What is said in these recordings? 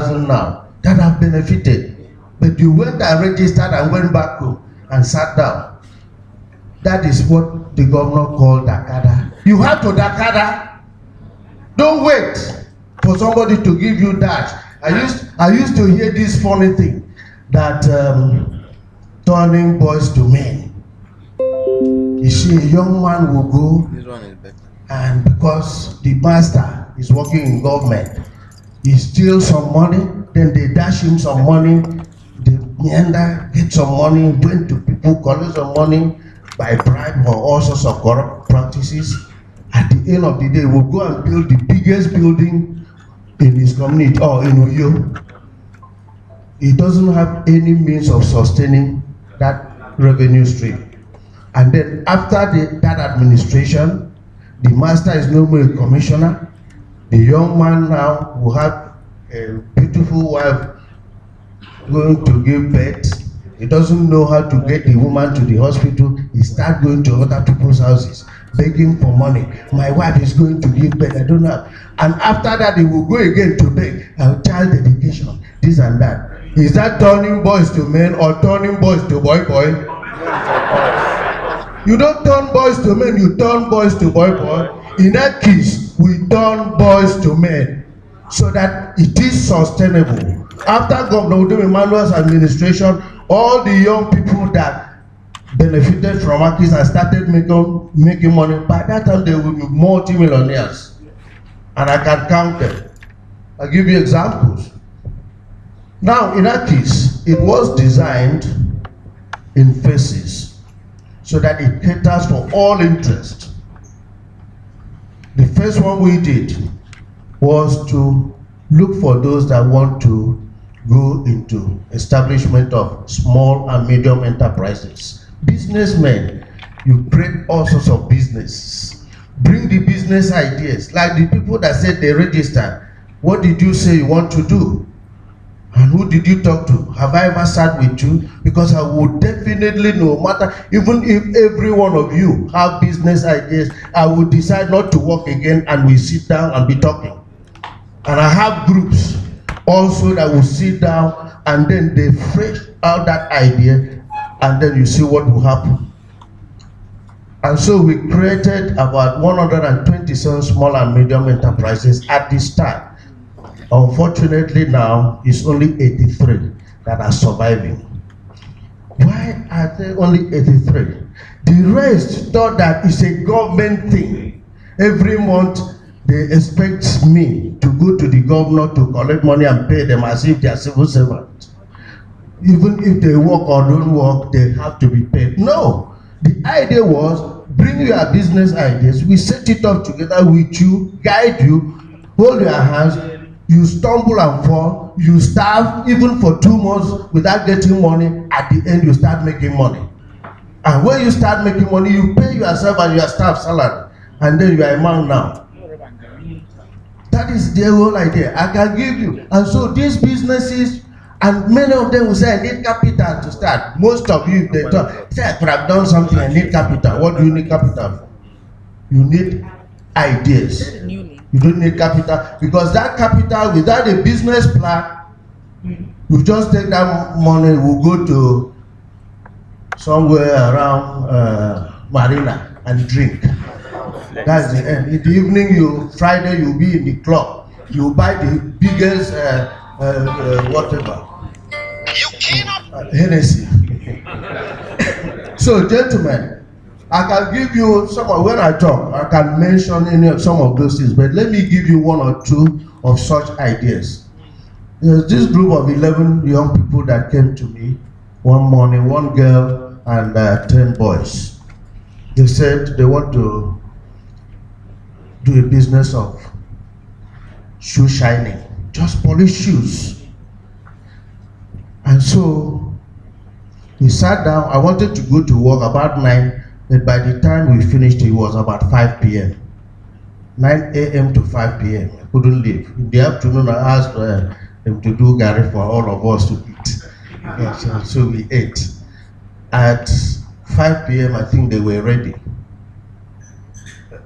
30,000 now that have benefited. But you went and registered and went back home and sat down. That is what the governor called Dakada. You have to Dakada. Don't wait for somebody to give you that. I used to hear this funny thing that turning boys to men. You see, a young man will go, This one is better. and because the master is working in government, he steals some money, then they dash him some money, they meander, get some money, went to people, collect some money by bribe or all sorts of corrupt practices. At the end of the day, will go and build the biggest building in his community or in Uyo. He doesn't have any means of sustaining that revenue stream. And then after that administration, the master is no more a commissioner. The young man now will have a beautiful wife going to give birth. He doesn't know how to get the woman to the hospital. He starts going to other people's houses, begging for money. My wife is going to give birth, I don't know. And after that, he will go again to beg, child dedication, this and that. Is that turning boys to men or turning boys to boy? You don't turn boys to men, you turn boys to boy. In that case, we turn boys to men so that it is sustainable. After Governor Udom Emmanuel's administration, all the young people that benefited from Akis and started making money, by that time they will be multi-millionaires. And I can count them. I'll give you examples. Now, in Akis, it was designed in phases, so that it caters for all interests. The first one we did was to look for those that want to go into establishment of small and medium enterprises. Businessmen, you create all sorts of businesses. Bring the business ideas, like the people that said they registered. What did you say you want to do? And who did you talk to? Have I ever sat with you? Because I would definitely, no matter, even if every one of you have business ideas, I would decide not to work again and we sit down and be talking. And I have groups also that will sit down and then they fresh out that idea and then you see what will happen. And so we created about 127 small and medium enterprises at this time. Unfortunately now, it's only 83 that are surviving. Why are there only 83? The rest thought that it's a government thing. Every month, they expect me to go to the governor to collect money and pay them as if they are civil servants. Even if they work or don't work, they have to be paid. No, the idea was, bring your business ideas, we set it up together with you, guide you, hold your hands. You stumble and fall, you starve even for 2 months without getting money. At the end, you start making money. And when you start making money, you pay yourself and your staff salary. And then you are a man now. That is the whole idea. I can give you. And so these businesses, and many of them will say, I need capital to start. Most of you, they talk, say, I could have done something, I need capital. What do you need capital for? You need ideas. You don't need capital, because that capital, without a business plan, you just take that money, will go to somewhere around Marina and drink. That's the end. In the evening, Friday, you'll be in the club. You buy the biggest, whatever, Hennessy. So, gentlemen, I can give you some of, when I talk, I can mention some of those things, but let me give you 1 or 2 of such ideas. There's this group of 11 young people that came to me one morning, 1 girl and 10 boys. They said they want to do a business of shoe shining, just polish shoes. And so we sat down. I wanted to go to work about 9. But by the time we finished, it was about 5 p.m. 9 a.m. to 5 p.m. I couldn't leave. In the afternoon, I asked them to do gari for all of us to eat. So we ate. At 5 p.m., I think they were ready.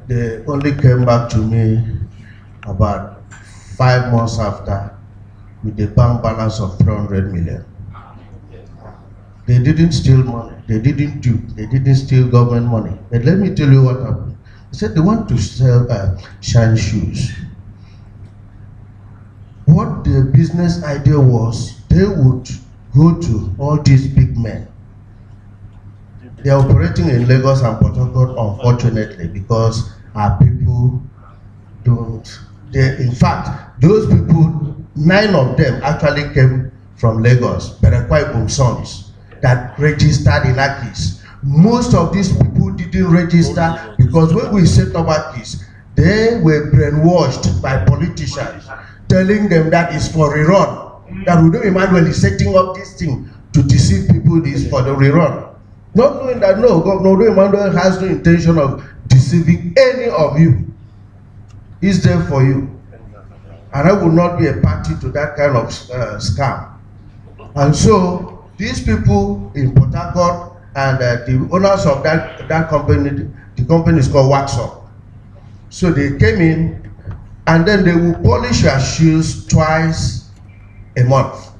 They only came back to me about 5 months after with a bank balance of 300 million. They didn't steal money. They didn't steal government money. But let me tell you what happened. They said they want to sell shine shoes. What their business idea was, they would go to all these big men. They are operating in Lagos and Port Harcourt, unfortunately, because our people don't. In fact, those people, 9 of them actually came from Lagos, Berekwai sons that registered in Akis. Most of these people didn't register because when we set up Akis, they were brainwashed by politicians, telling them that it's for rerun. That Udo Emmanuel is setting up this thing to deceive people, is for the rerun. Not knowing that, no, Governor Udo Emmanuel has no intention of deceiving any of you. He's there for you. And I will not be a party to that kind of scam. And so, these people in Port Harcourt and the owners of that company, the company is called Waxup. So they came in, and then they will polish your shoes twice a month.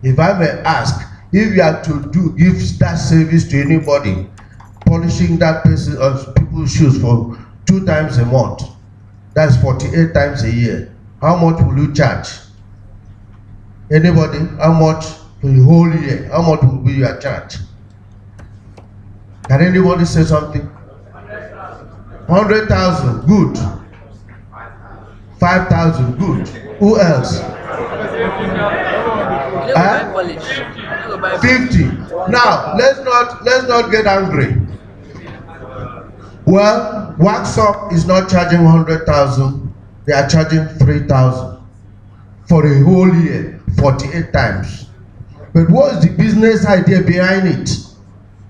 If I may ask, if you are to give that service to anybody, polishing that person or people's shoes for 2 times a month, that's 48 times a year. How much will you charge? Anybody? How much for the whole year? How much will be your charge? Can anybody say something? 100,000, good. 5,000, good. Who else? 50. Now let's not get angry. Well, Waxup is not charging 100,000. They are charging 3,000 for a whole year, 48 times. But what is the business idea behind it?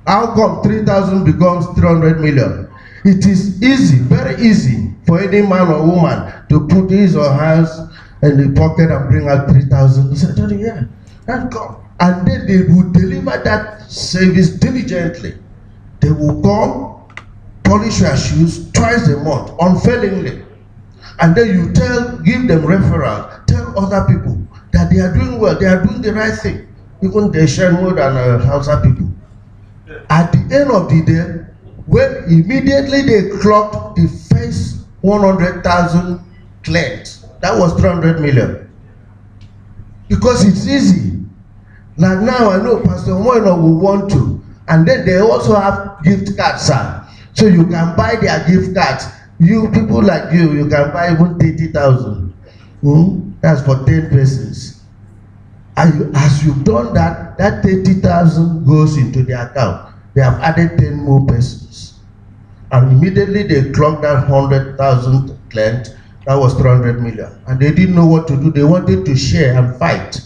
How come 3,000 becomes 300 million? It is easy, very easy, for any man or woman to put his or hers in the pocket and bring out 3,000. He said, yeah, that's come. And then they will deliver that service diligently. They will come, polish your shoes twice a month, unfailingly. And then you give them referral, tell other people that they are doing well, they are doing the right thing. Even they share more than Hausa people. At the end of the day, when immediately they clocked the first 100,000 claims, that was 300 million. Because it's easy. Like now I know Pastor Moino will want to. And then they also have gift cards, sir. So you can buy their gift cards. You people like you can buy even 30,000. That's for 10 persons. And as you've done that, that 30,000 goes into the account. They have added 10 more persons. And immediately they clocked that 100,000 claims. That was 300 million. And they didn't know what to do. They wanted to share and fight.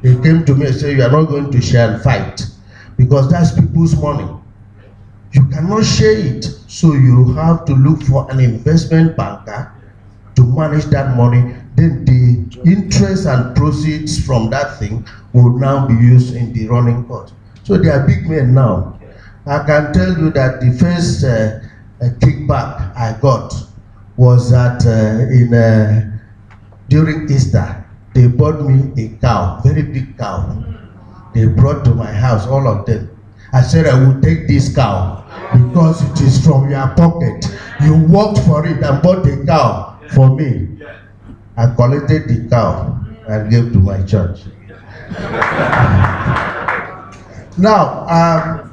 They came to me and said, you are not going to share and fight. Because that's people's money. You cannot share it. So you have to look for an investment banker to manage that money. Then the interest and proceeds from that thing will now be used in the running cost. So they are big men now. I can tell you that the first kickback I got was that during Easter, they bought me a cow, very big cow. They brought to my house, all of them. I said I will take this cow because it is from your pocket. You worked for it and bought a cow for me. I collected the cow and gave to my church. Now,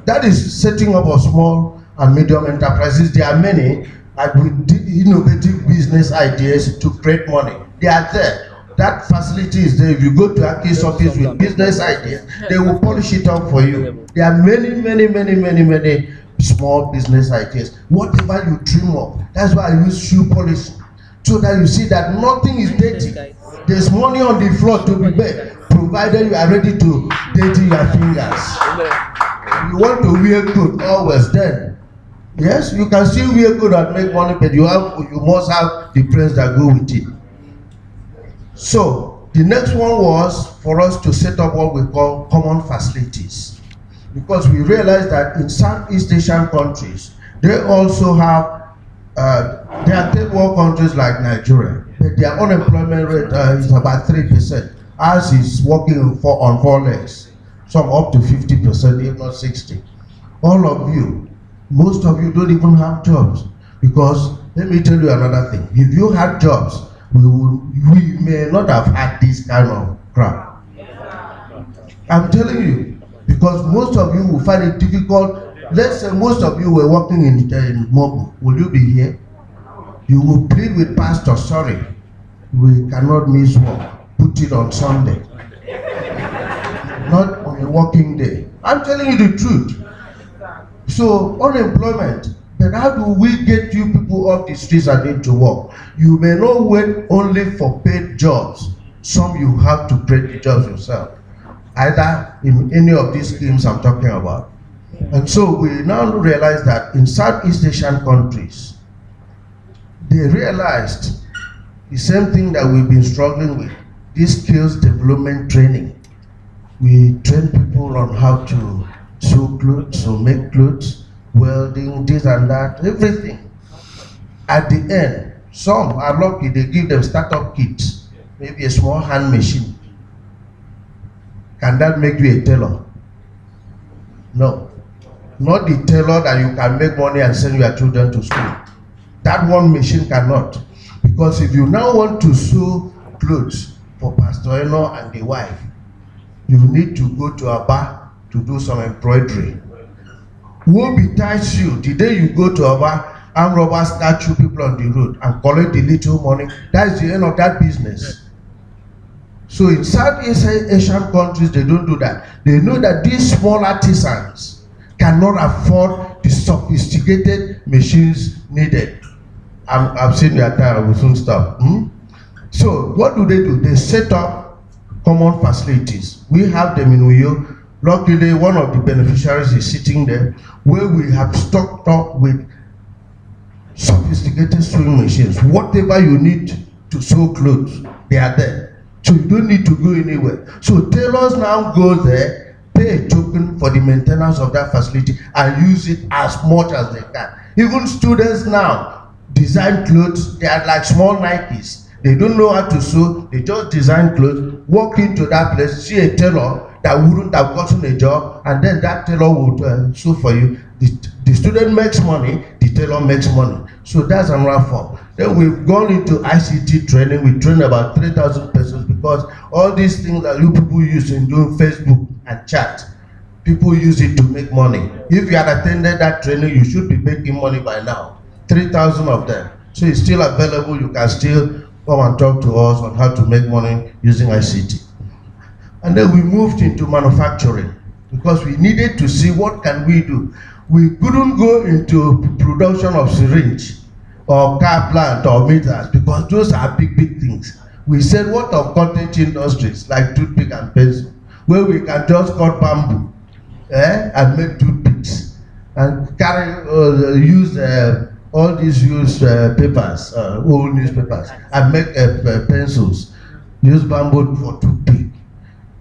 that is setting up a small and medium enterprises. There are many with innovative business ideas to create money. They are there. That facility is there. If you go to Aki's office with business ideas, they will polish it up for you. There are many small business ideas. Whatever you dream of, that's why I use shoe polish, so that you see that nothing is dirty. There's money on the floor to be made, provided you are ready to dirty your fingers. You want to wear good always then. Yes, you can still wear good and make money, but you must have the friends that go with it. So the next one was for us to set up what we call common facilities, because we realized that in Southeast Asian countries, they also have they are third world countries like Nigeria, but their unemployment rate is about 3%. Ours is working on four legs, some up to 50%, if not 60%. All of you, most of you don't even have jobs, because let me tell you another thing. If you had jobs, we may not have had this kind of crap. I'm telling you, because most of you will find it difficult. Let's say most of you were working in Mobu. Will you be here? You will plead with pastor, sorry, we cannot miss work. Put it on Sunday. Not on a working day. I'm telling you the truth. So, unemployment. But how do we get you people off the streets and into work? You may not wait only for paid jobs. Some you have to create the jobs yourself. Either in any of these schemes I'm talking about. And so we now realize that in Southeast Asian countries, they realized the same thing that we've been struggling with, this skills development training. We train people on how to sew clothes, or make clothes, welding, this and that, everything. At the end, some are lucky, they give them startup kits, maybe a small hand machine. Can that make you a tailor? No. Not the tailor that you can make money and send your children to school. That one machine cannot. Because if you now want to sew clothes for Pastor Eno and the wife, you need to go to Aba to do some embroidery. Who betides you the day you go to Aba, armed robbers catch you people on the road and collect the little money? That's the end of that business. So in Southeast Asian countries, they don't do that. They know that these small artisans cannot afford the sophisticated machines needed. I've seen your time, I will soon stop. So what do? They set up common facilities. We have them in Uyo. Luckily, one of the beneficiaries is sitting there, where we have stocked up with sophisticated sewing machines. Whatever you need to sew clothes, they are there. So you don't need to go anywhere. So tailors now go there, pay a token for the maintenance of that facility, and use it as much as they can. Even students now design clothes. They are like small Nikes. They don't know how to sew. They just design clothes, walk into that place, see a tailor that wouldn't have gotten a job, and then that tailor would sew for you. The student makes money, the tailor makes money. So that's another form. Then we've gone into ICT training. We train about 3,000 persons, because all these things that you people use in doing Facebook and chat, people use it to make money. If you had attended that training, you should be making money by now. 3,000 of them. So it's still available. You can still come and talk to us on how to make money using ICT. And then we moved into manufacturing, because we needed to see what can we do. We couldn't go into production of syringe or car plant or meters, because those are big things. We said, what of cottage industries like toothpick and pencil, where we can just cut bamboo and make toothpicks and carry use all these used papers, old newspapers, and make pencils, use bamboo for toothpick.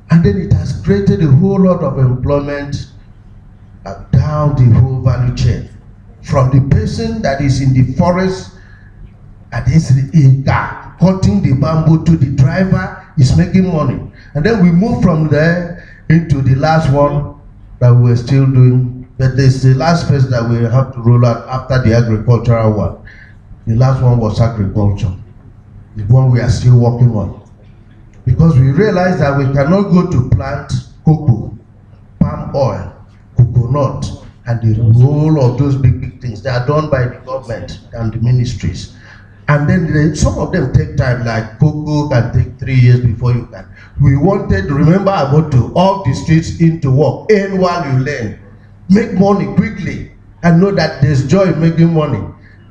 And then it has created a whole lot of employment down the whole value chain. From the person that is in the forest and is in car cutting the bamboo, to the driver is making money. And then we move from there into the last one that we're still doing. But there's the last phase that we have to roll out after the agricultural one. The last one was agriculture, the one we are still working on. Because we realize that we cannot go to plant cocoa, palm oil, coconut, and the whole of those big things. They are done by the government and the ministries. And then some of them take time, like cocoa can take 3 years before you can. We wanted, remember, about to off the streets into work, and while you learn. Make money quickly and know that there's joy in making money,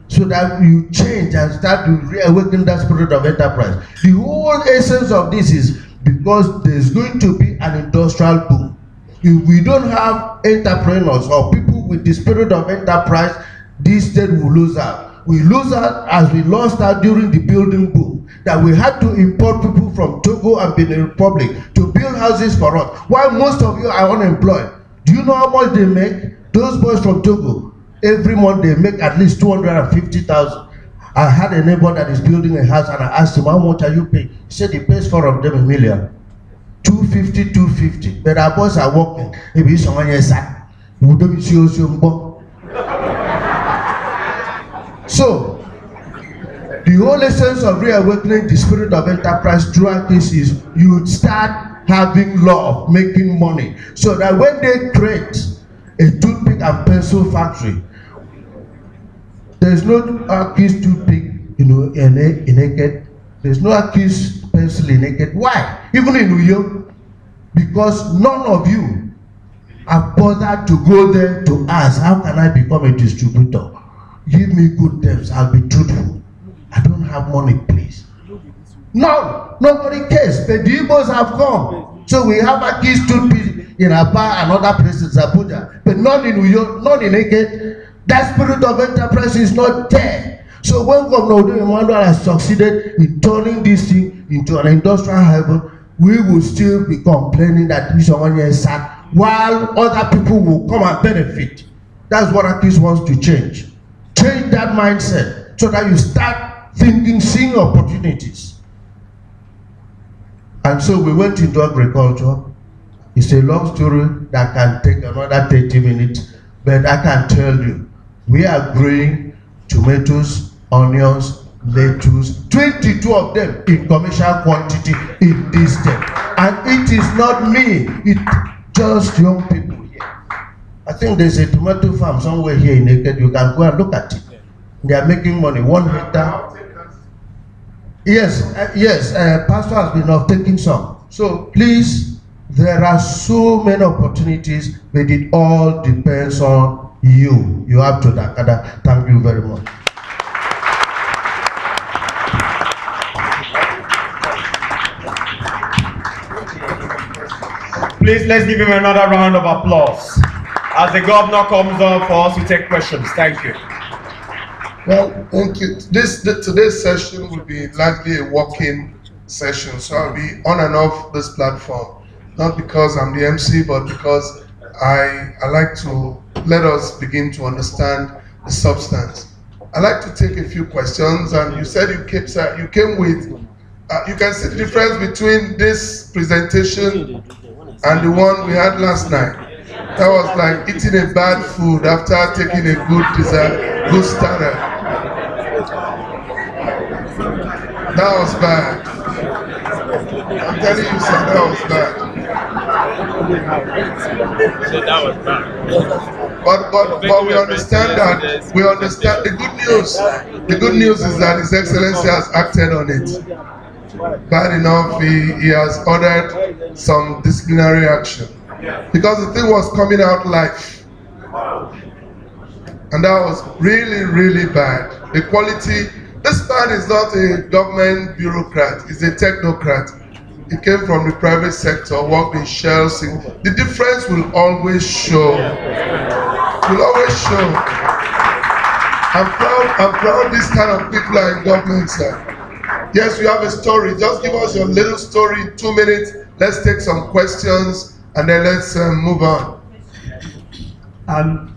so that you change and start to reawaken that spirit of enterprise. The whole essence of this is because there's going to be an industrial boom. If we don't have entrepreneurs or people with the spirit of enterprise, this state will lose out. We lose out as we lost out during the building boom, that we had to import people from Togo and Benin Republic to build houses for us, while most of you are unemployed. Do you know how much they make? Those boys from Togo, every month they make at least 250,000. I had a neighbor that is building a house, and I asked him, how much are you paying? He said he pays 4 of them $1 million. 250, 250. But our boys are working. Maybe someone here said, "You don't see us." So, the whole essence of reawakening the spirit of enterprise throughout this is you start having love, making money, so that when they create a toothpick and pencil factory, there's no accused toothpick, in naked. There's no accused pencil in naked. Why? Even in New York, because none of you are bothered to go there to ask, how can I become a distributor? Give me good terms, I'll be truthful. I don't have money, please. No, nobody cares. But the Igbos have come. So we have a key toothpick in Aba and other places, Abuja, but not in New York, not in Naked. That spirit of enterprise is not there. So when Governor Odu Emmanuel has succeeded in turning this thing into an industrial haven, we will still be complaining that someone here is sad, while other people will come and benefit. That's what Akis wants to change. Change that mindset so that you start thinking, seeing opportunities. And so we went into agriculture. It's a long story that can take another 30 minutes, but I can tell you, we are growing tomatoes, onions, lettuce, 22 of them in commercial quantity in this state. And it is not me, it's just young people here. I think there's a tomato farm somewhere here in Naked. You can go and look at it. They are making money, 1 hectare. Yes, Pastor has been off taking some. So please, there are so many opportunities, but it all depends on you. You have to Dakada. Thank you very much. Please, let's give him another round of applause as the governor comes up for us to take questions. Thank you. Well, thank you. Today's session will be largely a walk-in session, so I'll be on and off this platform, not because I'm the MC, but because I like to let us begin to understand the substance. I'd like to take a few questions, and you said you came with, you can see the difference between this presentation and the one we had last night. That was like eating a bad food after taking a good dessert, good starter. That was bad. I'm telling you, sir, that was bad. That was bad. But we understand that. We understand the good news. The good news is that His Excellency has acted on it. Bad enough, he has ordered some disciplinary action because the thing was coming out live, and that was really, really bad. The quality. This man is not a government bureaucrat; he's a technocrat. He came from the private sector, worked in Shell. The difference will always show. Will always show. I'm proud. This kind of people are in government, sir. Yes, you have a story. Just give us your little story in 2 minutes. Let's take some questions and then let's move on.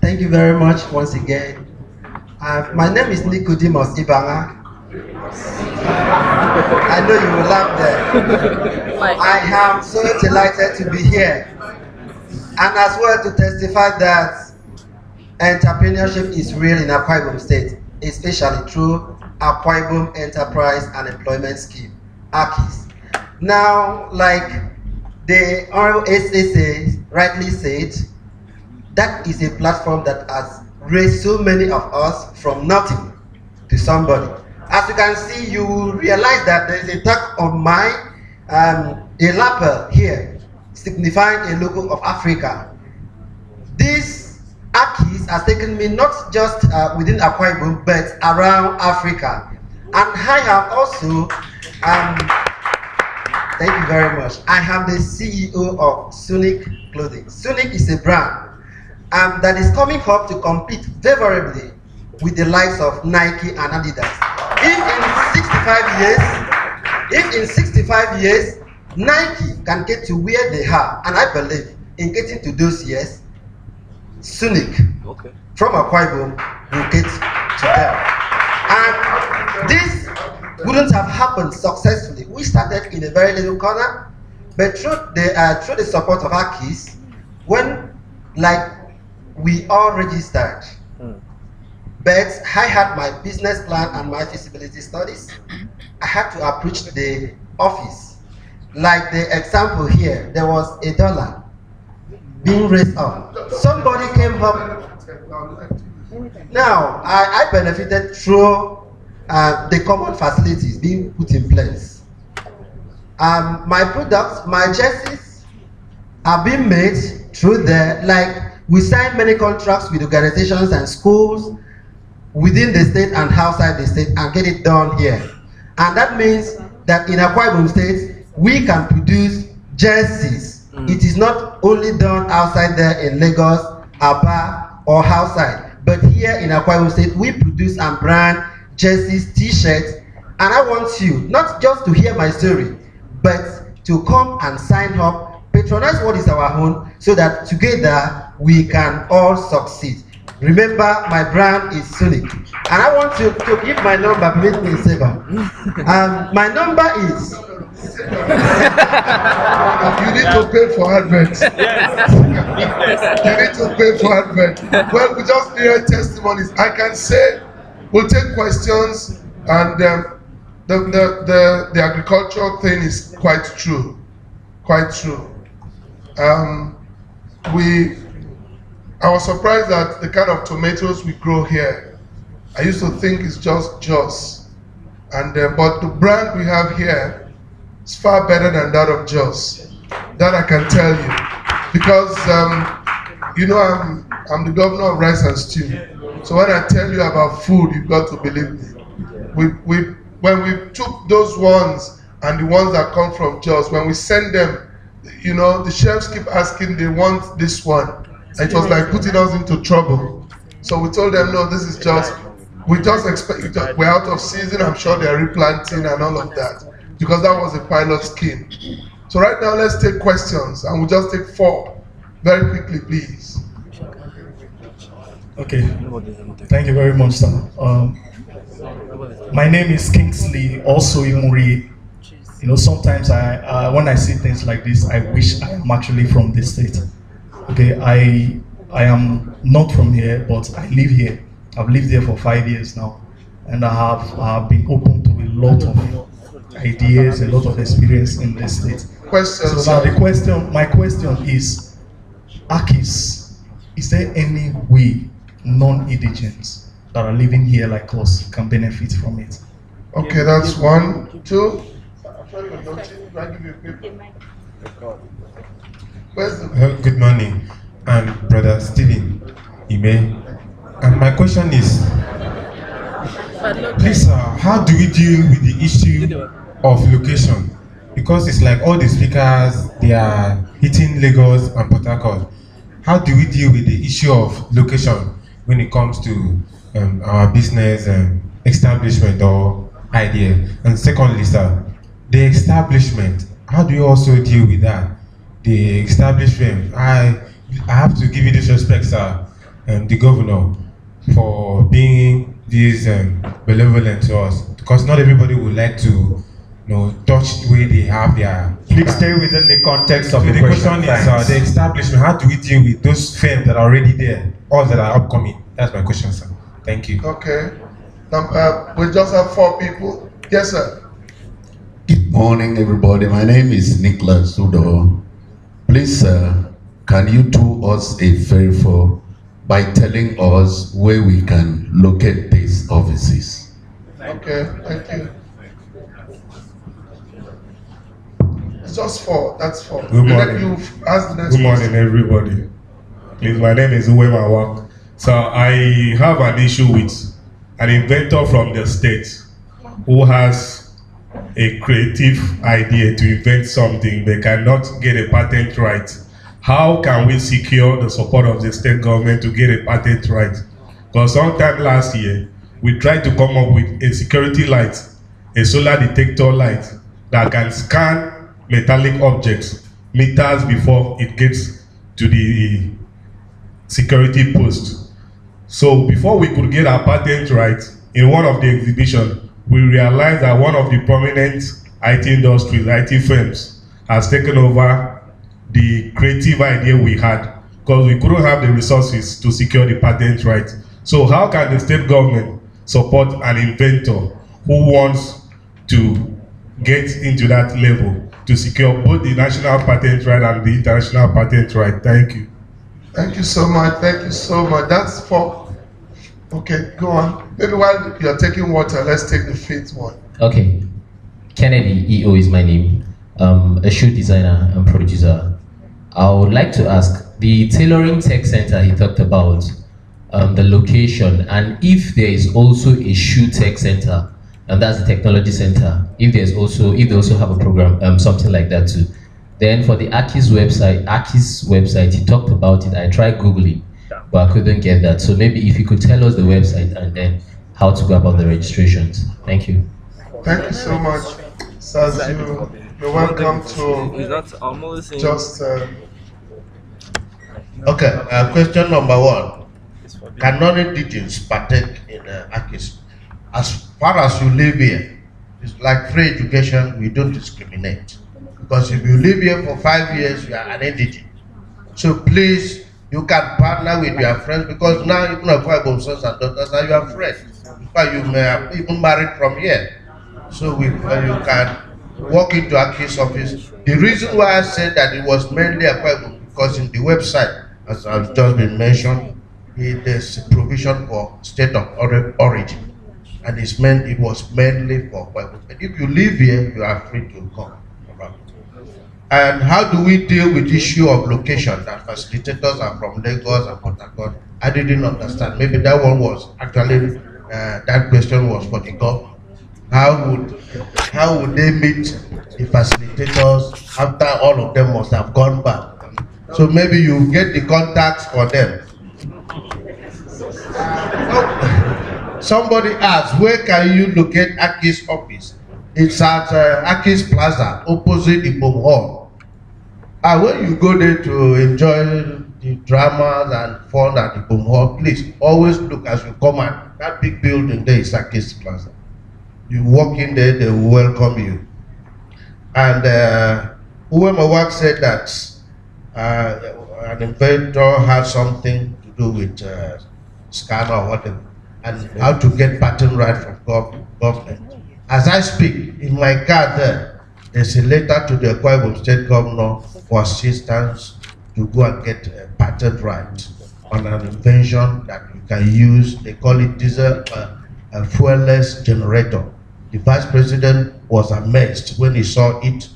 Thank you very much once again. My name is Nicodemus Ibanga. I know you will laugh there. I am so delighted to be here and as well to testify that entrepreneurship is real in Akwa Ibom State, especially through Akwa Ibom Enterprise and Employment Scheme, AKIS. Now, like the Honorable SSA rightly said, that is a platform that has raised so many of us from nothing to somebody. As you can see, you realize that there is a tag on my a lapel here, signifying a logo of Africa. This AKIS has taken me not just within Akwa Ibom, but around Africa. And I have also, thank you very much. I am the CEO of Sunic Clothing. Sunic is a brand that is coming up to compete favorably with the likes of Nike and Adidas. If in 65 years, Nike can get to where they are, and I believe in getting to those years, Sunic from Akwa Ibom will get to them. And this wouldn't have happened successfully. We started in a very little corner. But through the support of ACIS, when like we all registered, but I had my business plan and my feasibility studies, I had to approach the office. Like the example here, there was $1 being raised up. Somebody came up. Now, I benefited through the common facilities being put in place. My products, my jerseys are being made through there. Like we sign many contracts with organizations and schools within the state and outside the state and get it done here. And that means that in Akwa Ibom State, we can produce jerseys. It is not only done outside there in Lagos, Aba, or outside, but here in Akwa Ibom State, we produce and brand jerseys, t-shirts, and I want you not just to hear my story, but to come and sign up, patronize what is our own, so that together we can all succeed. Remember, my brand is Sonic, and I want to give my number. Permit me, Seba. My number is. You need to pay for adverts. You need to pay for adverts. Well, we just hear testimonies. I can say we'll take questions, and the agricultural thing is quite true. Quite true. I was surprised at the kind of tomatoes we grow here. I used to think it's just Jos, and but the brand we have here is far better than that of Jos. That I can tell you, because you know I'm the governor of rice and stew. So when I tell you about food, you've got to believe me. When we took those ones and the ones that come from Jos, when we send them, you know, the chefs keep asking they want this one. It was like putting us into trouble. So we told them, no, this is just, we just expect, we're out of season, I'm sure they're replanting and all of that. Because that was a pilot scheme. So right now, let's take questions, and we'll just take 4. Very quickly, please. Okay, thank you very much, sir. My name is Kingsley, also Imuri. You know, sometimes when I see things like this, I wish I am actually from this state. Okay, I am not from here, but I live here. I've lived here for 5 years now, and I have been open to a lot of ideas, a lot of experience in this state. Questions. So now my question is, ACIS, is there any way non-indigents that are living here like us can benefit from it? Okay, that's 1, 2. Good morning, I'm Brother Stephen Ime. And my question is, please, how do we deal with the issue of location? Because it's like all the speakers, they are hitting Lagos and Port Harcourt. How do we deal with the issue of location when it comes to our business establishment or idea? And secondly, sir, the establishment, how do you also deal with that? The establishment, I have to give you this respect, sir, the governor, for being this benevolent to us, because not everybody would like to, touch the way they have their. Please stay within the context of so the question. Is the establishment. How do we deal with those firms that are already there, or that are upcoming? That's my question, sir. Thank you. Okay. We just have 4 people. Yes, sir. Good morning, everybody. My name is Nicholas Udo. Please, can you do us a favor by telling us where we can locate these offices? Okay, thank you. It's just 4. That's 4. Good morning. Good morning, everybody. Please, my name is Uwe Mawak. So I have an issue with an inventor from the state who has a creative idea to invent something, they cannot get a patent right. How can we secure the support of the state government to get a patent right? Because sometime last year, we tried to come up with a security light, a solar detector light that can scan metallic objects meters before it gets to the security post. So before we could get our patent right, in one of the exhibitions, we realized that one of the prominent IT industries, IT firms, has taken over the creative idea we had, because we couldn't have the resources to secure the patent right. So how can the state government support an inventor who wants to get into that level to secure both the national patent right and the international patent right? Thank you. Thank you so much. Thank you so much. That's for. Okay, go on. Maybe while you're taking water, let's take the fifth one. Okay. Kennedy EO is my name. A shoe designer and producer. I would like to ask, the tailoring tech center he talked about, the location, and if there is also a shoe tech center, and that's the technology center, if they also have a program, something like that too. Then for the Aki's website, he talked about it. I tried Googling, but I couldn't get that. So maybe if you could tell us the website and then how to go about the registrations. Thank you. Thank you so much, Sazu. You're welcome to just. Okay, question number one. Can non-indigenous partake in Akis? As far as you live here, it's like free education, we don't discriminate. Because if you live here for 5 years, you are an indigent. So please, you can partner with your friends, because now even Akwa Ibom sons and daughters are your friends. But you may have even married from here. So you can walk into Aki's office. The reason why I said that it was mainly Akwa Ibom, because in the website, as I've just been mentioned, there's provision for state of origin. And it was mainly for Akwa Ibom. But if you live here, you are free to come. And how do we deal with the issue of location, that facilitators are from Lagos and Port Harcourt? I didn't understand. Maybe that one was actually, that question was for the government. How would they meet the facilitators after all of them must have gone back? So maybe you get the contacts for them. Somebody asked, where can you locate Aki's office? It's at Aki's Plaza, opposite the Ibom Hall. When you go there to enjoy the dramas and fun at the Ibom Hall, please always look as you come out. That big building there is Aki's Plaza. You walk in there, they will welcome you. And Uwemawak said that an inventor has something to do with scanner or whatever, and how to get patent right from government. As I speak, in my car there's a letter to the Akwa Ibom State Governor for assistance to go and get a patent right on an invention that you can use. They call it diesel fuel-less generator. The Vice President was amazed when he saw it,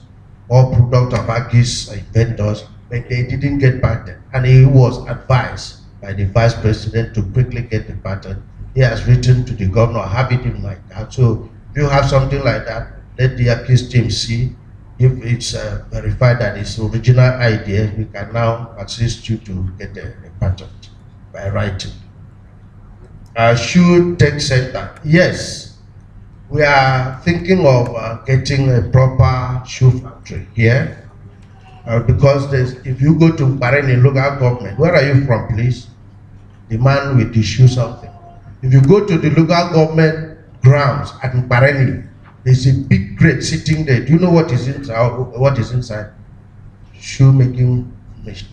all product of Aki's inventors, but they didn't get patent. And he was advised by the Vice President to quickly get the patent. He has written to the governor, have it in my car. So if you have something like that, let the Aki's team see. If it's verified that it's original idea, we can now assist you to get a patent by writing. Shoe Tech Center, yes. We are thinking of getting a proper shoe factory here. Because if you go to Mpareni local government, where are you from, please? The man with the shoe something. If you go to the local government grounds at Mpareni, there's a big crate sitting there. Do you know what is inside? What is inside? Shoemaking machine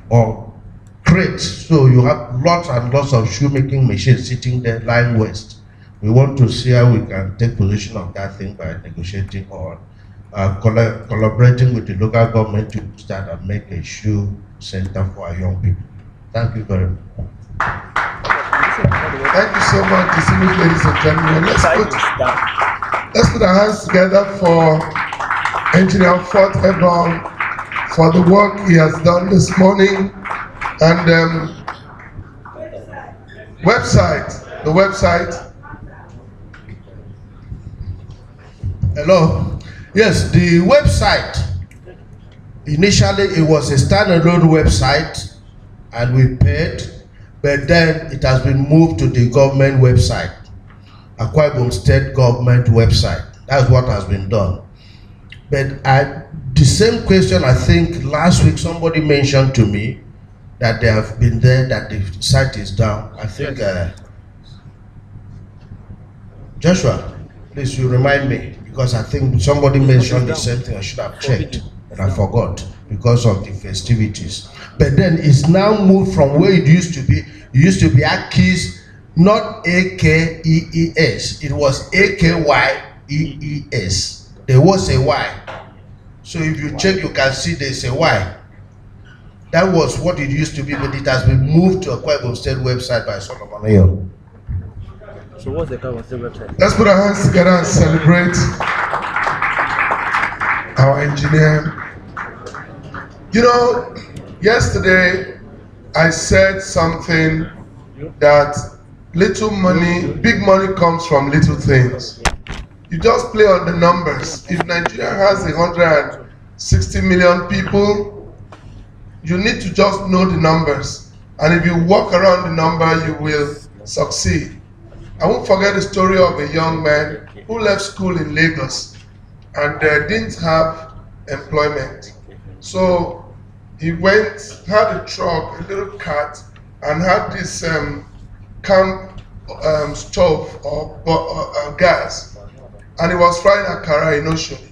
or crates. So you have lots and lots of shoemaking machines sitting there, lying waste. We want to see how we can take possession of that thing by negotiating or collaborating with the local government to start and make a shoe center for our young people. Thank you very much. Thank you so much, distinguished ladies and gentlemen. Let's put our hands together for Engineer Fort Ebon for the work he has done this morning. And the website. Hello. Yes, the website. Initially, it was a standalone website, and we paid. But then it has been moved to the government website, Akwa Ibom State Government website. That's what has been done. But the same question, I think last week somebody mentioned to me that they have been there, that the site is down. I think, Joshua, please you remind me, because I think somebody mentioned the same thing. I should have checked, but I forgot because of the festivities. But then it's now moved from where it used to be. It used to be Akis, not A-K-E-E-S. It was A-K-Y-E-E-S. There was a Y. So if you check, you can see there's a Y. That was what it used to be, but it has been moved to a Akwa Ibom State website by Solomon Oyo. So what's the Akwa Ibom State website? Let's put our hands together and celebrate our engineer. You know, yesterday I said something that little money, big money comes from little things. You just play on the numbers. If Nigeria has 160 million people, you need to just know the numbers. And if you walk around the number, you will succeed. I won't forget the story of a young man who left school in Lagos and didn't have employment. So he went, had a truck, a little cart, and had this camp stove or gas. And he was frying akara in Oshodi.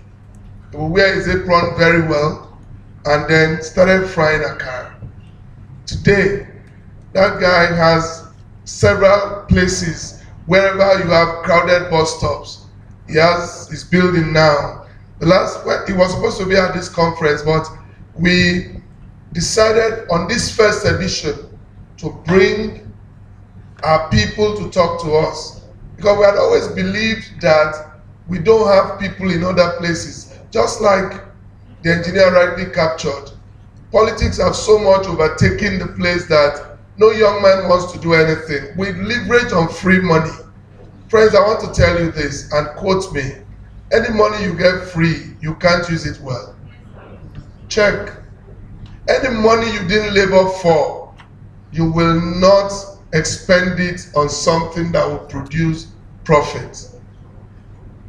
He would wear his apron very well and then started frying akara. Today, that guy has several places wherever you have crowded bus stops. He has his building now. He was supposed to be at this conference, but we decided on this first edition to bring our people to talk to us, because we had always believed that we don't have people in other places. Just like the engineer rightly captured, politics have so much overtaken the place that no young man wants to do anything. We leverage on free money. Friends, I want to tell you this, and quote me, any money you get free, you can't use it well. Check. Any money you didn't labor for, you will not expend it on something that will produce profit.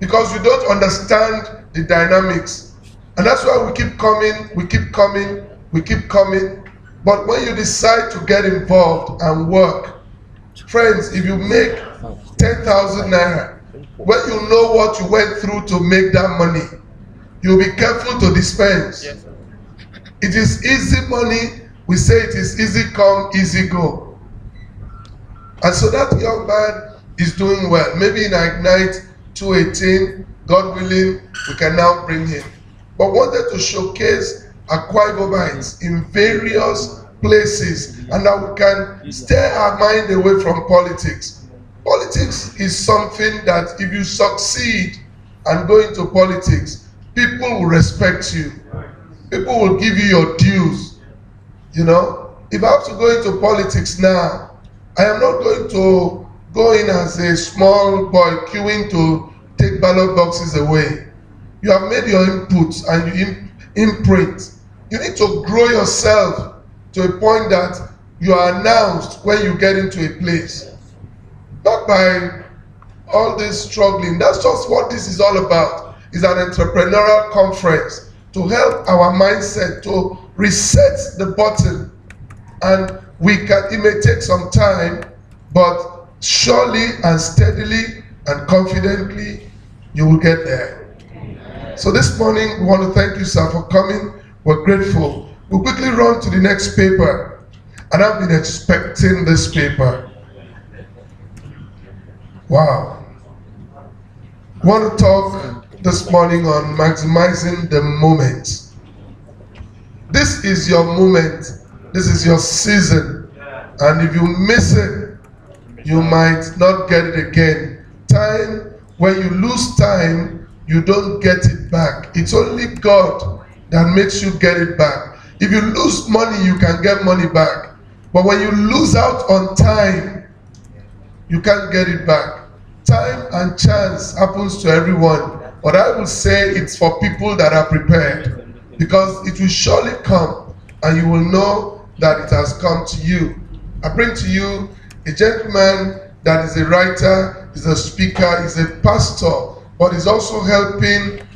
Because you don't understand the dynamics. And that's why we keep coming, we keep coming, we keep coming. But when you decide to get involved and work, friends, if you make 10,000 naira, when you know what you went through to make that money, you'll be careful to dispense. Yes, it is easy money. We say it is easy come, easy go. And so that young man is doing well. Maybe in Ignite 218, God willing, we can now bring him. But wanted to showcase Akwa Ibomites in various places, and that we can steer our mind away from politics. Politics is something that if you succeed and go into politics, people will respect you. People will give you your dues. You know, if I have to go into politics now, I am not going to go in as a small boy queuing to take ballot boxes away. You have made your inputs and you imprint. You need to grow yourself to a point that you are announced when you get into a place. Not by all this struggling. That's just what this is all about. It's an entrepreneurial conference to help our mindset to reset the button. And it may take some time, but surely and steadily and confidently, you will get there. So this morning, we want to thank you, sir, for coming. We're grateful. We'll quickly run to the next paper. And I've been expecting this paper. Wow. We want to talk this morning on maximizing the moment. This is your moment. This is your season. And if you miss it, you might not get it again. Time, when you lose time, you don't get it back. It's only God that makes you get it back. If you lose money, you can get money back. But when you lose out on time, you can't get it back. Time and chance happens to everyone. But I will say it's for people that are prepared. Because it will surely come and you will know that it has come to you. I bring to you a gentleman that is a writer, is a speaker, is a pastor, but is also helping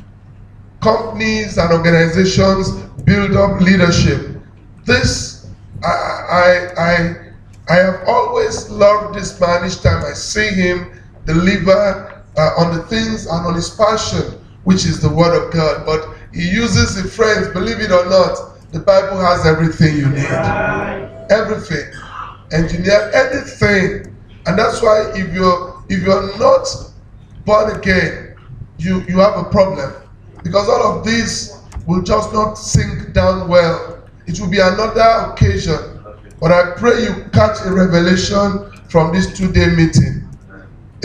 companies and organizations build up leadership. This, I have always loved this man. Each time I see him deliver on the things and on his passion which is the Word of God. But he uses the phrase, believe it or not, the Bible has everything you need. Everything. Engineer anything. And that's why if you're not born again, you have a problem. Because all of this will just not sink down well. It will be another occasion. But I pray you catch a revelation from this 2-day meeting.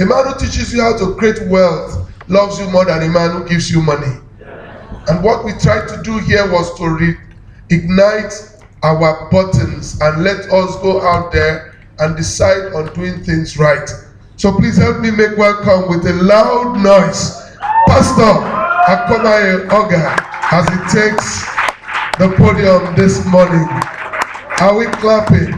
A man who teaches you how to create wealth loves you more than a man who gives you money. And what we tried to do here was to reignite our buttons and let us go out there and decide on doing things right. So please help me make welcome with a loud noise, Pastor Akomaye Oga, as he takes the podium this morning. Are we clapping?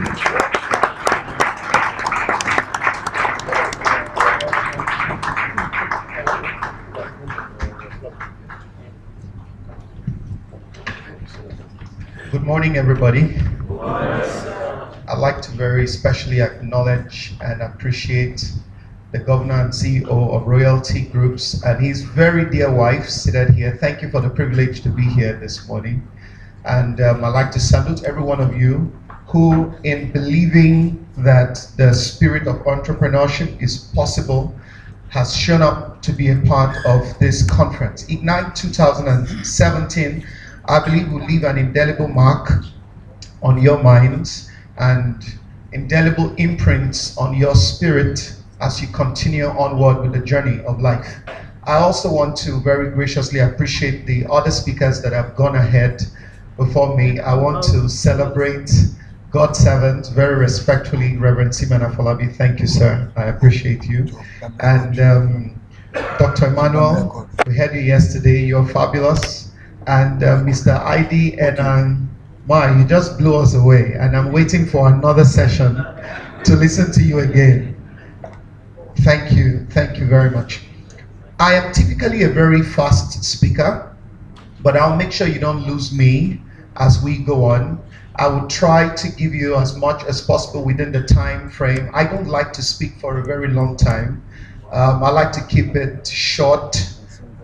Good morning, everybody. I'd like to very specially acknowledge and appreciate the Governor and CEO of Royalty Groups and his very dear wife seated here. Thank you for the privilege to be here this morning. And I'd like to salute every one of you who, in believing that the spirit of entrepreneurship is possible, has shown up to be a part of this conference. Ignite 2017, I believe, will leave an indelible mark on your minds and indelible imprints on your spirit as you continue onward with the journey of life. I also want to very graciously appreciate the other speakers that have gone ahead before me. I want to celebrate God's servant very respectfully, Reverend Simon Afolabi. Thank you, sir. I appreciate you. And Dr. Emmanuel, we heard you yesterday. You're fabulous. And Mr. ID Enan, you just blew us away. And I'm waiting for another session to listen to you again. Thank you very much. I am typically a very fast speaker, but I'll make sure you don't lose me as we go on. I will try to give you as much as possible within the time frame. I don't like to speak for a very long time. I like to keep it short,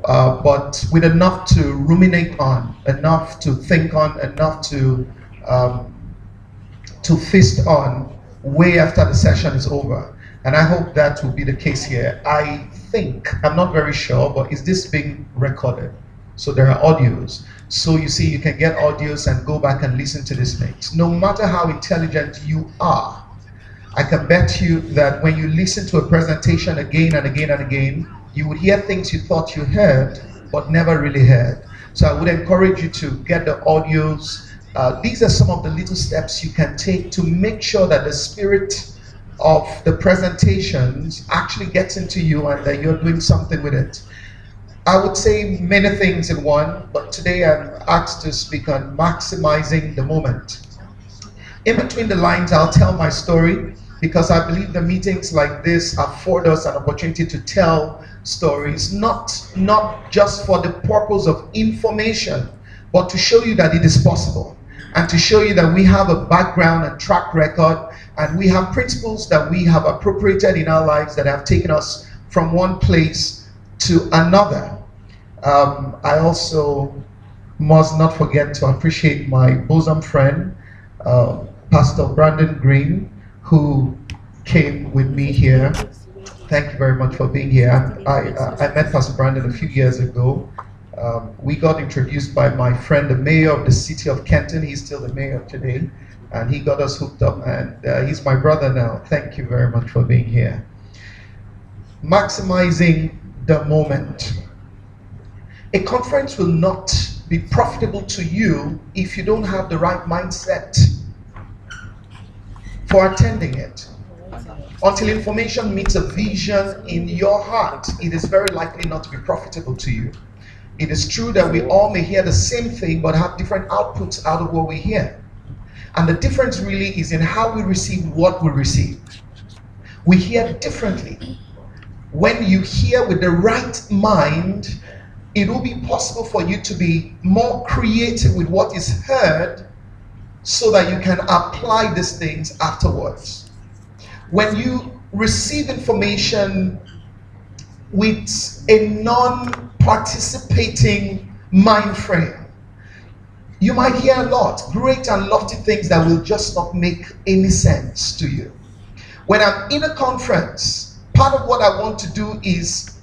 but with enough to ruminate on, enough to think on, enough to feast on way after the session is over. And I hope that will be the case here. I think, I'm not very sure, but is this being recorded? So there are audios. So you see, you can get audios and go back and listen to this mix. No matter how intelligent you are, I can bet you that when you listen to a presentation again and again and again, you would hear things you thought you heard, but never really heard. So I would encourage you to get the audios. These are some of the little steps you can take to make sure that the spirit of the presentations actually gets into you and that you're doing something with it. I would say many things in one, but today I'm asked to speak on maximizing the moment. In between the lines, I'll tell my story because I believe the meetings like this afford us an opportunity to tell stories, not just for the purpose of information, but to show you that it is possible and to show you that we have a background and track record and we have principles that we have appropriated in our lives that have taken us from one place to another. I also must not forget to appreciate my bosom friend, Pastor Brandon Green, who came with me here. Thank you very much for being here. I met Pastor Brandon a few years ago. We got introduced by my friend, the mayor of the city of Kenton. He's still the mayor today. And he got us hooked up, and he's my brother now. Thank you very much for being here. Maximizing the moment. A conference will not be profitable to you if you don't have the right mindset for attending it. Until information meets a vision in your heart, it is very likely not to be profitable to you. It is true that we all may hear the same thing, but have different outputs out of what we hear. And the difference really is in how we receive what we receive. We hear differently. When you hear with the right mind, it will be possible for you to be more creative with what is heard so that you can apply these things afterwards. When you receive information with a participating mind frame. You might hear a lot, great and lofty things that will just not make any sense to you. When I'm in a conference, part of what I want to do is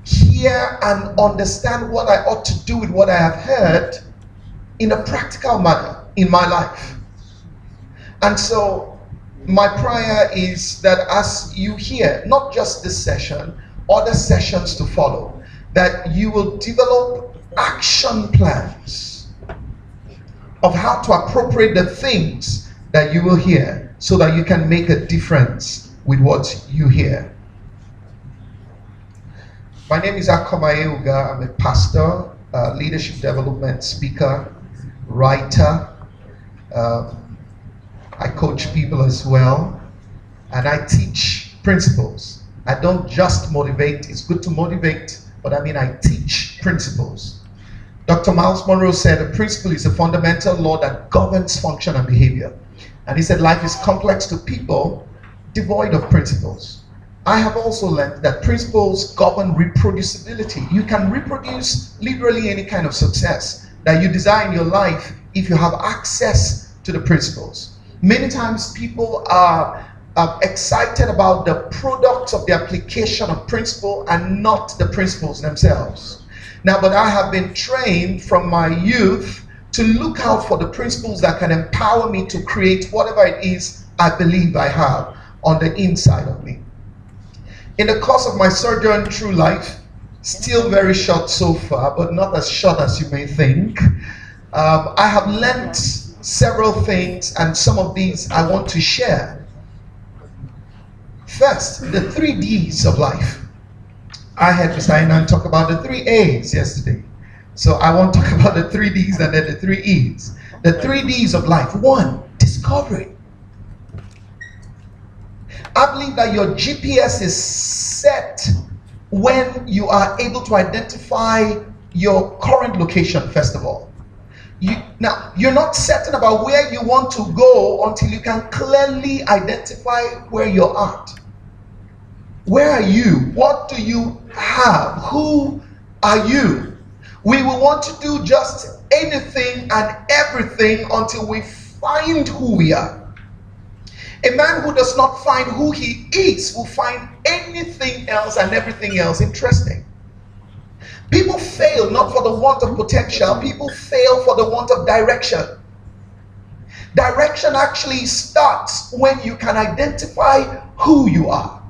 hear and understand what I ought to do with what I have heard in a practical manner in my life. And so my prayer is that as you hear, not just this session, other sessions to follow, that you will develop action plans of how to appropriate the things that you will hear so that you can make a difference with what you hear. My name is Akomaye Uga. I'm a pastor, leadership development speaker, writer. I coach people as well, and I teach principles. I don't just motivate. It's good to motivate, but I mean I teach principles. Dr. Miles Monroe said a principle is a fundamental law that governs function and behavior. And he said life is complex to people devoid of principles. I have also learned that principles govern reproducibility. You can reproduce literally any kind of success that you desire in your life if you have access to the principles. Many times people are excited about the products of the application of principle and not the principles themselves. Now, but I have been trained from my youth to look out for the principles that can empower me to create whatever it is I believe I have on the inside of me. In the course of my sojourn through life, still very short so far, but not as short as you may think, I have learned several things, and some of these I want to share. First, the 3 Ds of life. I had Mr. Ainan talk about the 3 A's yesterday. So I want to talk about the 3 Ds and then the 3 E's. The 3 Ds of life. 1, discovery. I believe that your GPS is set when you are able to identify your current location, first of all. Now, you're not certain about where you want to go until you can clearly identify where you're at. Where are you? What do you have? Who are you? We will want to do just anything and everything until we find who we are. A man who does not find who he is will find anything else and everything else interesting. People fail not for the want of potential, people fail for the want of direction. Direction actually starts when you can identify who you are.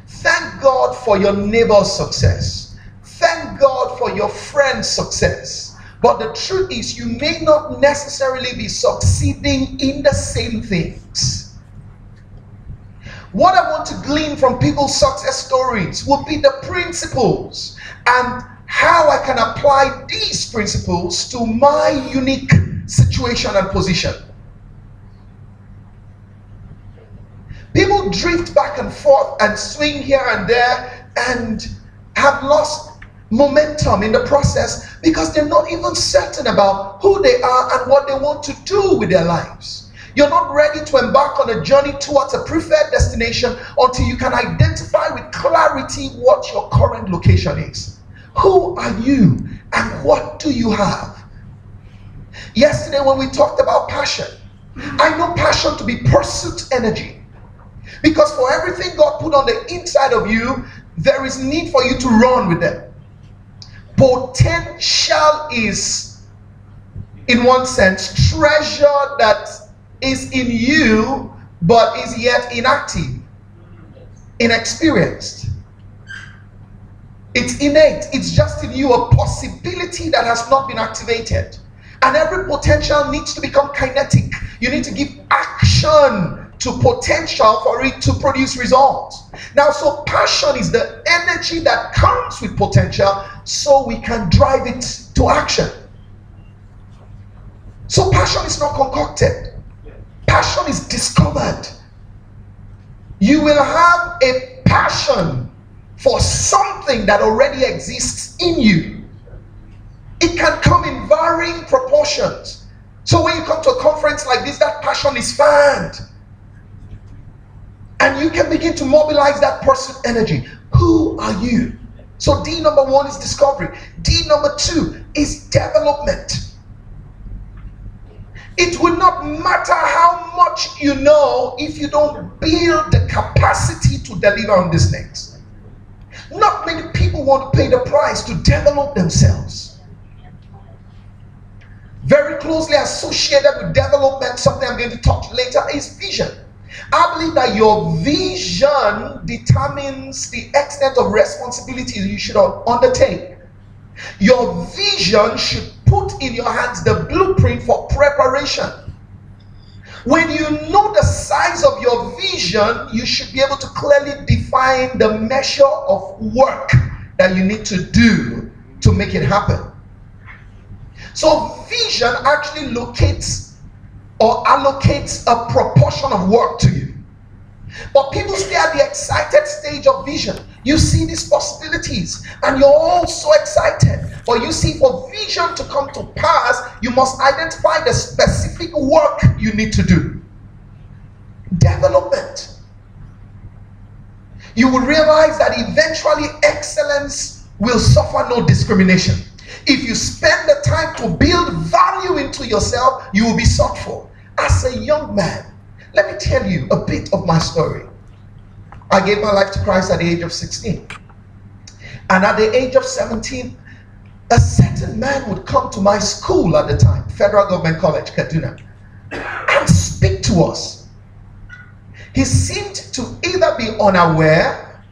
Thank God for your neighbor's success. Thank God for your friend's success. But the truth is, you may not necessarily be succeeding in the same things. What I want to glean from people's success stories will be the principles and how I can apply these principles to my unique situation and position. People drift back and forth and swing here and there and have lost momentum in the process because they're not even certain about who they are and what they want to do with their lives. You're not ready to embark on a journey towards a preferred destination until you can identify with clarity what your current location is. Who are you and what do you have? Yesterday when we talked about passion, I know passion to be pursuit energy. Because for everything God put on the inside of you, there is need for you to run with them. Potential is, in one sense, treasure that is in you, but is yet inactive, inexperienced. It's innate. It's just in you, a possibility that has not been activated. And every potential needs to become kinetic. You need to give action to potential for it to produce results. Now, so passion is the energy that comes with potential so we can drive it to action. So passion is not concocted. Passion is discovered. You will have a passion for something that already exists in you. It can come in varying proportions. So when you come to a conference like this, that passion is fanned. And you can begin to mobilize that person's energy. Who are you? So D number 1 is discovery. D number 2 is development. It will not matter how much you know if you don't build the capacity to deliver on these things. Not many people want to pay the price to develop themselves. Very closely associated with development, something I'm going to touch later, is vision. I believe that your vision determines the extent of responsibilities you should undertake. Your vision should put in your hands the blueprint for preparation. When you know the size of your vision, you should be able to clearly define the measure of work that you need to do to make it happen. So vision actually locates or allocates a proportion of work to you. But people stay at the excited stage of vision. You see these possibilities and you're all so excited. But you see, for vision to come to pass, you must identify the specific work you need to do. Development. You will realize that eventually excellence will suffer no discrimination. If you spend the time to build value into yourself, you will be sought for. As a young man, let me tell you a bit of my story. I gave my life to Christ at the age of 16. And at the age of 17, a certain man would come to my school at the time, Federal Government College, Kaduna, and speak to us. He seemed to either be unaware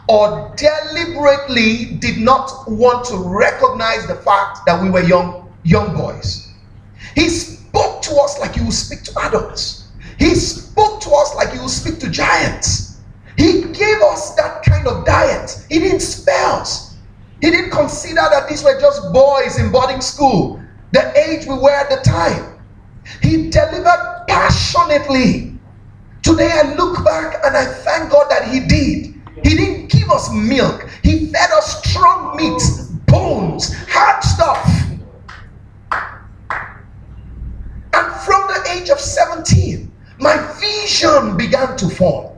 or deliberately did not want to recognize the fact that we were young boys. He spoke to us like he would speak to adults. He spoke to us like he would speak to giants. He gave us that kind of diet. He didn't spare us. He didn't consider that these were just boys in boarding school, the age we were at the time. He delivered passionately. Today I look back and I thank God that he did. He didn't give us milk. He fed us strong meats, bones, hard stuff. And from the age of 17, my vision began to form.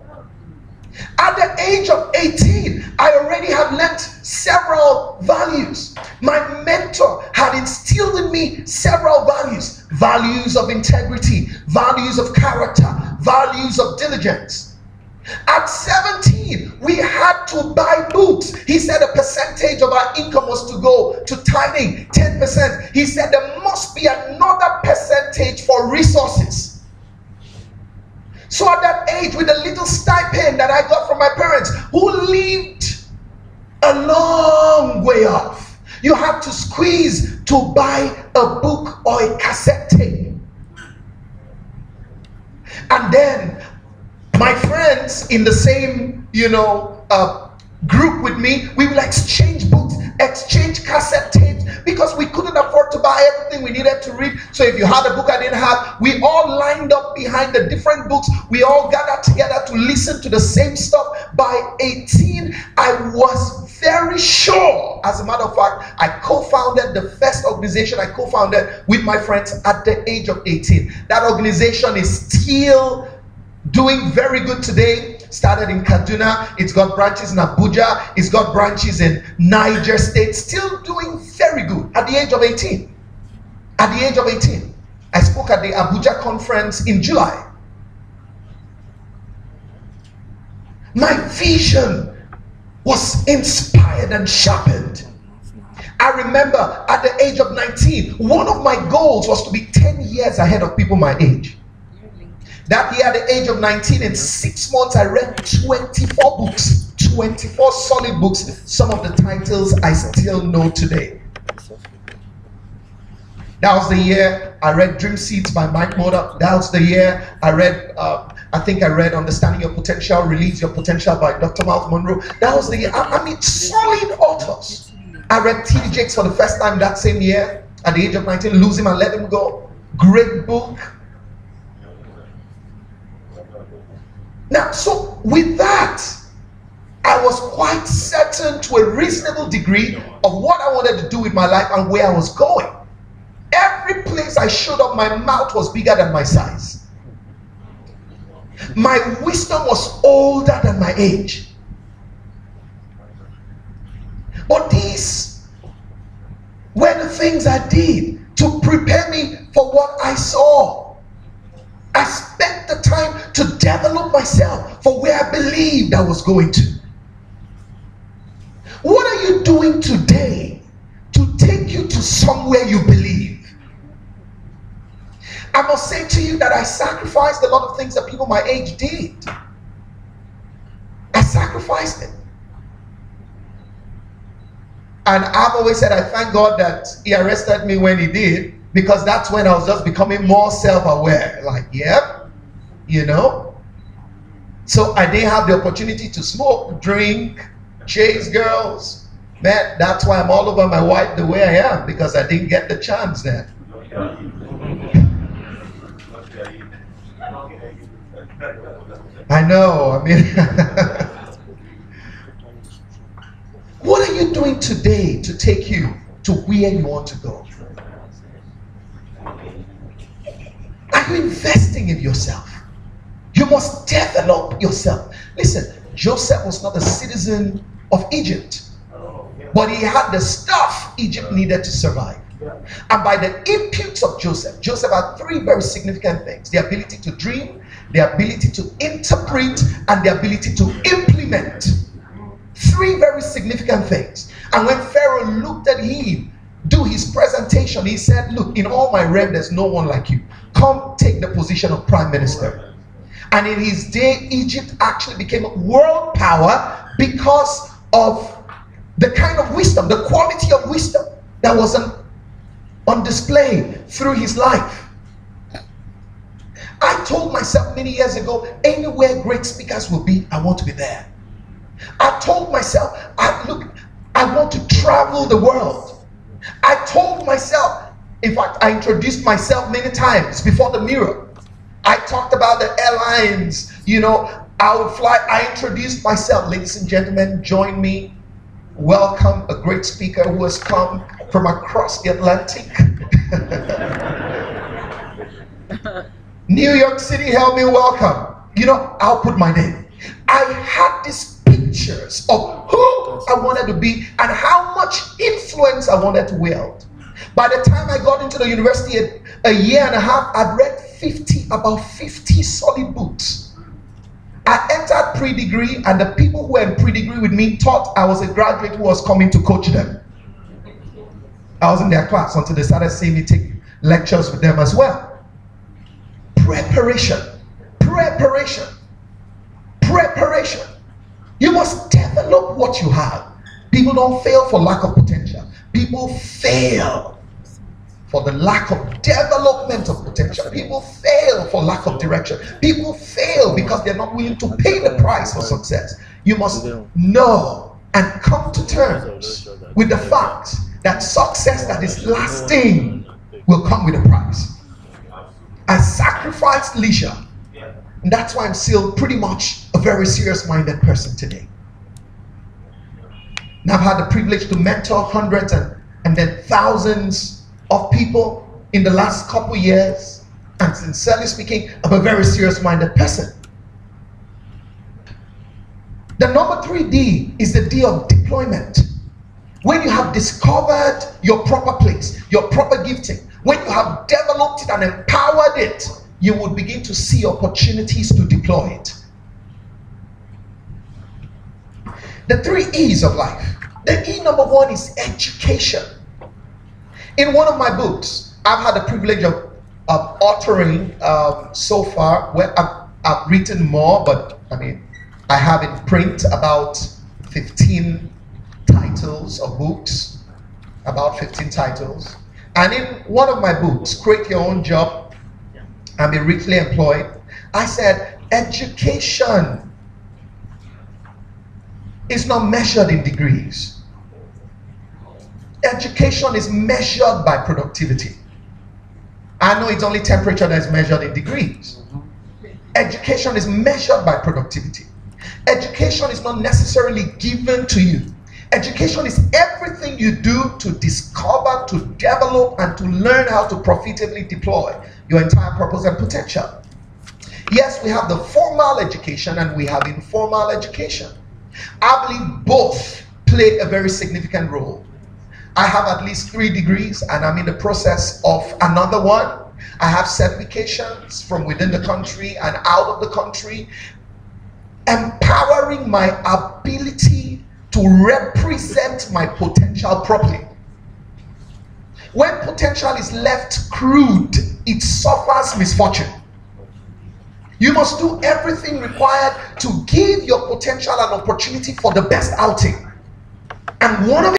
At the age of 18, I already had learnt several values. My mentor had instilled in me several values. Values of integrity, values of character, values of diligence. At 17, we had to buy books. He said a percentage of our income was to go to tithing, 10%. He said there must be another percentage for resources. So at that age, with a little stipend that I got from my parents, who lived a long way off, you had to squeeze to buy a book or a cassette tape. And then my friends in the same, group with me, we would exchange books, exchange cassette tapes, because we couldn't afford to buy everything we needed to read. So if you had a book I didn't have, we all lined up behind the different books. We all gathered together to listen to the same stuff. By 18, I was very sure. As a matter of fact, I co-founded the first organization I co-founded with my friends at the age of 18. That organization is still doing very good today. Started in Kaduna, it's got branches in Abuja, it's got branches in Niger State, still doing very good at the age of 18. At the age of 18, I spoke at the Abuja conference in July. My vision was inspired and sharpened. I remember at the age of 19, one of my goals was to be 10 years ahead of people my age. That year, at the age of 19, in 6 months, I read 24 books, 24 solid books. Some of the titles I still know today. That was the year I read Dream Seeds by Mike Moda. That was the year I read, I think I read Understanding Your Potential, Release Your Potential by Dr. Miles Monroe. That was the year, I mean, solid authors. I read T.D. Jakes for the first time that same year, at the age of 19, Lose Him and Let Him Go. Great book. Now, so with that, I was quite certain to a reasonable degree of what I wanted to do with my life and where I was going. Every place I showed up, my mouth was bigger than my size. My wisdom was older than my age. things I did to prepare me for what I saw. I spent the time to develop myself for where I believed I was going to. What are you doing today to take you to somewhere you believe? I must say to you that I sacrificed a lot of things that people my age did. I sacrificed it. And I've always said I thank God that he arrested me when he did, because that's when I was just becoming more self-aware. Like, yep, you know. So I didn't have the opportunity to smoke, drink, chase girls. Man, that's why I'm all over my wife the way I am, because I didn't get the chance then. I know, I mean, what are you doing today to take you to where you want to go? Are you investing in yourself? You must develop yourself. Listen, Joseph was not a citizen of Egypt, but he had the stuff Egypt needed to survive. And by the inputs of Joseph, Joseph had three very significant things: the ability to dream, the ability to interpret, and the ability to implement. Three very significant things. And when Pharaoh looked at him do his presentation, he said, look, in all my realm there's no one like you. Come take the position of prime minister. And in his day, Egypt actually became a world power because of the kind of wisdom, the quality of wisdom that was on display through his life. I told myself many years ago, anywhere great speakers will be, I want to be there. I told myself, I want to travel the world. I told myself, in fact, I introduced myself many times before the mirror. I talked about the airlines, you know, I would fly. I introduced myself. Ladies and gentlemen, join me. Welcome a great speaker who has come from across the Atlantic. New York City, help me welcome. You know, I'll put my name. I had these pictures of who I wanted to be and how much influence I wanted to wield. By the time I got into the university a year and a half, I'd read about 50 solid books. I entered pre-degree, and the people who were in pre-degree with me thought I was a graduate who was coming to coach them. I was in their class until they started seeing me take lectures with them as well. Preparation, preparation, preparation. You must develop what you have. People don't fail for lack of potential. People fail for the lack of development of potential. People fail for lack of direction. People fail because they're not willing to pay the price for success. You must know and come to terms with the fact that success that is lasting will come with a price. I sacrificed leisure, and that's why I'm still pretty much a very serious-minded person today. Now, I've had the privilege to mentor hundreds and then thousands of people in the last couple years, and sincerely speaking, I'm a very serious-minded person. The number 3D is the D of deployment. When you have discovered your proper place, your proper gifting, when you have developed it and empowered it, you would begin to see opportunities to deploy it. The 3 E's of life. The E number 1 is education. In one of my books, I've had the privilege of authoring so far. Well, I've written more, but I mean, I have in print about 15 titles of books, about 15 titles. And in one of my books, Create Your Own Job and Be Richly Employed, I said, education is not measured in degrees. Education is measured by productivity. I know it's only temperature that is measured in degrees. Education is measured by productivity. Education is not necessarily given to you. Education is everything you do to discover, to develop, and to learn how to profitably deploy your entire purpose and potential. Yes, we have the formal education and we have informal education. I believe both play a very significant role. I have at least 3 degrees and I'm in the process of another one. I have certifications from within the country and out of the country, empowering my ability to represent my potential properly. When potential is left crude, it suffers misfortune. You must do everything required to give your potential an opportunity for the best outing. And one of